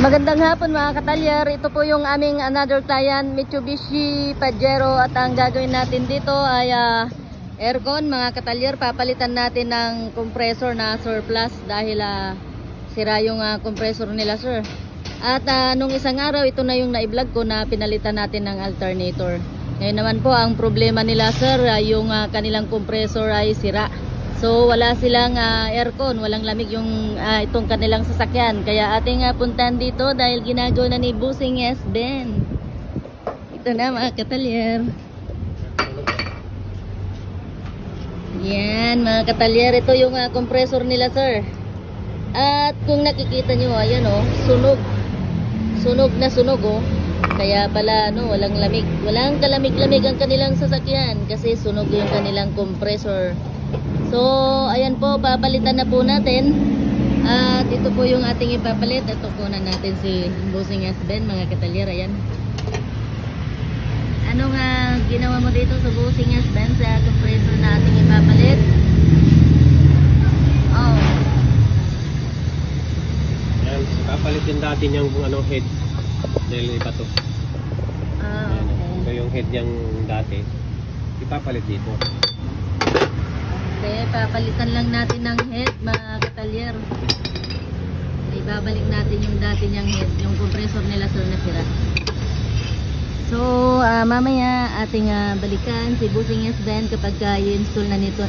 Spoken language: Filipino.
Magandang hapon mga katalyer. Ito po yung aming another client, Mitsubishi Pajero, at ang gagawin natin dito ay aircon mga katalyer. Papalitan natin ng compressor na surplus dahil sira yung compressor nila sir. At nung isang araw ito na yung na-vlog ko na pinalitan natin ng alternator. Ngayon naman po ang problema nila sir, yung kanilang compressor ay sira. So wala silang aircon, walang lamig yung itong kanilang sasakyan. Kaya ating puntahan dito dahil ginagawa na ni Bossing S-Ben. Ito na mga katalyer. Yan mga katalyer, ito yung compressor nila sir. At kung nakikita nyo, ayan sunog. Sunog na sunog Kaya pala walang lamig. Walang kalamig-lamig ang kanilang sasakyan kasi sunog yung kanilang compressor. So, ayan po, papalitan na po natin. At ito po yung ating ipapalit. Ito po na natin si Bossing S-Ben, mga katalyer. Ayan. Anong ginawa mo dito sa Bossing S-Ben sa compressor na ating ipapalit? Oh. Ayan, papalitin natin yung head. Dahil iba to. Okay. So, yung head niyang dati, ipapalit dito. Okay, papalitan lang natin ng head mga katalyer. Ibabalik natin yung dati niyang head, yung compressor nila sir na sira. So mamaya ating balikan si Bossing S-Ben kapag i-install na nila